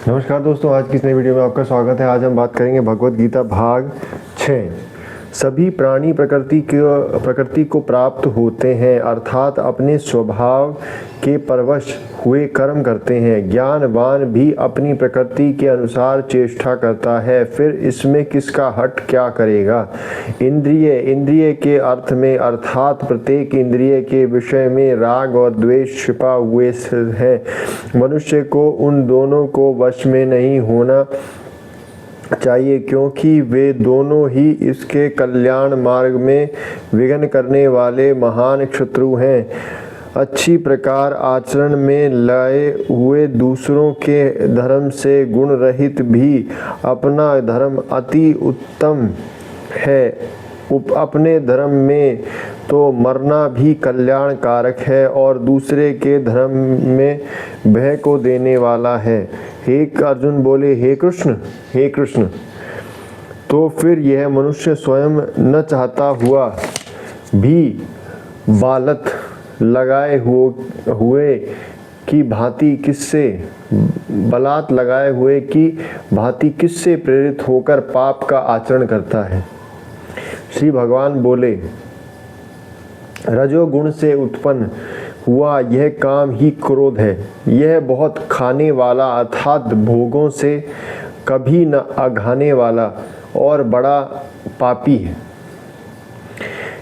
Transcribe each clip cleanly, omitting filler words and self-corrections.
नमस्कार दोस्तों, आज की इस नई वीडियो में आपका स्वागत है। आज हम बात करेंगे भगवत गीता भाग 6। सभी प्राणी प्रकृति को प्राप्त होते हैं, अर्थात अपने स्वभाव के परवश हुए कर्म करते हैं। ज्ञानवान भी अपनी प्रकृति के अनुसार चेष्टा करता है, फिर इसमें किसका हट क्या करेगा। इंद्रिय के अर्थ में अर्थात प्रत्येक इंद्रिय के विषय में राग और द्वेष छिपा हुए है। मनुष्य को उन दोनों को वश में नहीं होना चाहिए, क्योंकि वे दोनों ही इसके कल्याण मार्ग में विघ्न करने वाले महान शत्रु हैं। अच्छी प्रकार आचरण में लाए हुए दूसरों के धर्म से गुण रहित भी अपना धर्म अति उत्तम है। अपने धर्म में तो मरना भी कल्याण कारक है और दूसरे के धर्म में भय को देने वाला है। हे अर्जुन बोले, हे कृष्ण, तो फिर यह मनुष्य स्वयं न चाहता हुआ भी बालत लगाए हुए की भांति किससे प्रेरित होकर पाप का आचरण करता है। श्री भगवान बोले, रजोगुण से उत्पन्न हुआ यह काम ही क्रोध है। यह बहुत खाने वाला अर्थात भोगों से कभी न अघाने वाला और बड़ा पापी है।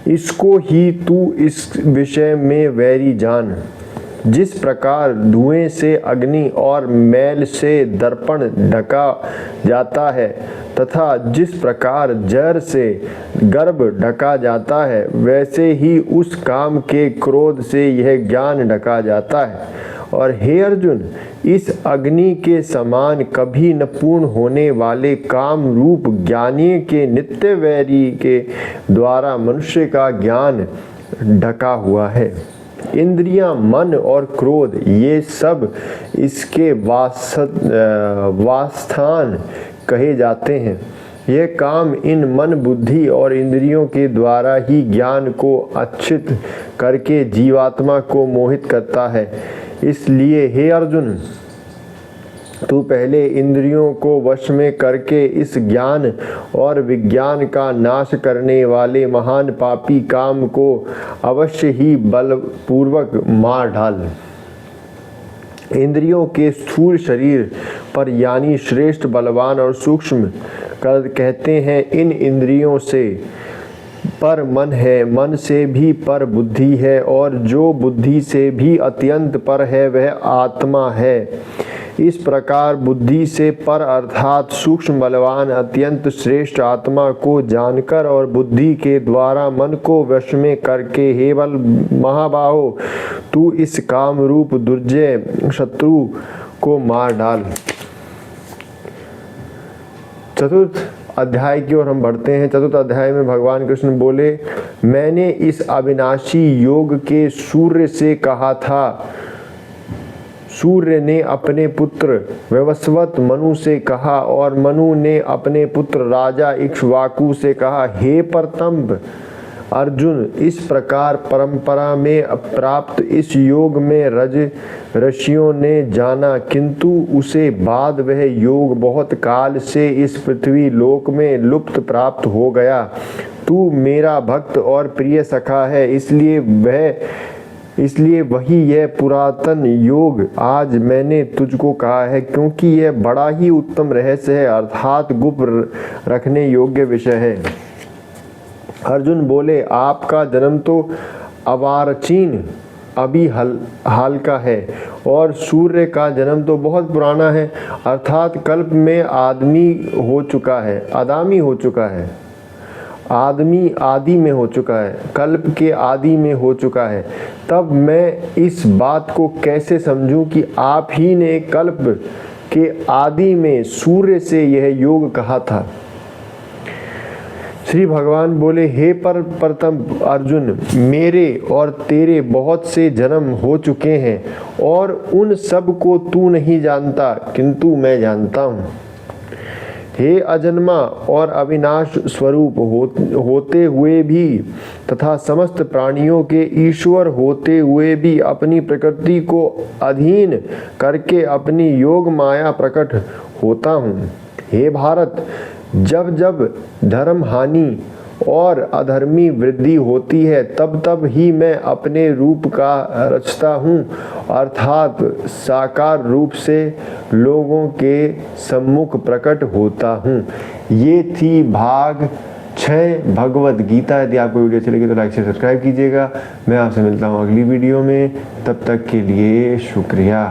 इसको ही तू इस विषय में वैरी जान। जिस प्रकार धुएं से अग्नि और मैल से दर्पण ढका जाता है तथा जिस प्रकार जर से गर्भ ढका जाता है, वैसे ही उस काम के क्रोध से यह ज्ञान ढका जाता है। और हे अर्जुन, इस अग्नि के समान कभी न पूर्ण होने वाले काम रूप ज्ञानी के नित्य वैरी के द्वारा मनुष्य का ज्ञान ढका हुआ है। इंद्रियां, मन और क्रोध ये सब इसके वासस्थान कहे जाते हैं। यह काम इन मन, बुद्धि और इंद्रियों के द्वारा ही ज्ञान को अच्छित करके जीवात्मा को मोहित करता है। इसलिए हे अर्जुन, तू पहले इंद्रियों को वश में करके इस ज्ञान और विज्ञान का नाश करने वाले महान पापी काम को अवश्य ही बलपूर्वक मार डाल। इंद्रियों के स्थूल शरीर पर यानी श्रेष्ठ, बलवान और सूक्ष्म कहते हैं। इन इंद्रियों से पर मन है, मन से भी पर बुद्धि है और जो बुद्धि से भी अत्यंत पर है वह आत्मा है। इस प्रकार बुद्धि से पर अर्थात सूक्ष्म, बलवान, अत्यंत श्रेष्ठ आत्मा को जानकर और बुद्धि के द्वारा मन को वश में करके हे बल महाबाहो, तू इस काम रूप दुर्जय शत्रु को मार डाल। चतुर्थ अध्याय की ओर हम बढ़ते हैं। चतुर्थ अध्याय में भगवान कृष्ण बोले, मैंने इस अविनाशी योग के सूर्य से कहा था। सूर्य ने अपने पुत्र वैवस्वत मनु से कहा और मनु ने अपने पुत्र राजा इक्ष्वाकु से कहा, हे प्रतंब अर्जुन, इस प्रकार परंपरा में प्राप्त इस योग में रज ऋषियों ने जाना, किंतु उसे बाद वह योग बहुत काल से इस पृथ्वी लोक में लुप्त प्राप्त हो गया। तू मेरा भक्त और प्रिय सखा है, इसलिए वही यह पुरातन योग आज मैंने तुझको कहा है, क्योंकि यह बड़ा ही उत्तम रहस्य है, अर्थात गुप्त रखने योग्य विषय है। अर्जुन बोले, आपका जन्म तो अवारचीन अभी हाल का है और सूर्य का जन्म तो बहुत पुराना है, अर्थात कल्प में आदमी हो चुका है, आदमी आदि में हो चुका है, कल्प के आदि में हो चुका है। तब मैं इस बात को कैसे समझूं कि आप ही ने कल्प के आदि में सूर्य से यह योग कहा था। श्री भगवान बोले, हे प्रतंब अर्जुन, मेरे और तेरे बहुत से जन्म हो चुके हैं और उन सब को तू नहीं जानता, किंतु मैं जानता हूँ। हे अजन्मा और अविनाश स्वरूप होते हुए भी तथा समस्त प्राणियों के ईश्वर होते हुए भी अपनी प्रकृति को अधीन करके अपनी योग माया प्रकट होता हूँ। हे भारत, जब जब धर्म हानि और अधर्मी वृद्धि होती है तब तब ही मैं अपने रूप का रचता हूँ, अर्थात साकार रूप से लोगों के सम्मुख प्रकट होता हूँ। ये थी भाग 6 भगवद गीता। यदि आपको वीडियो अच्छी लगी तो लाइक से सब्सक्राइब कीजिएगा। मैं आपसे मिलता हूँ अगली वीडियो में, तब तक के लिए शुक्रिया।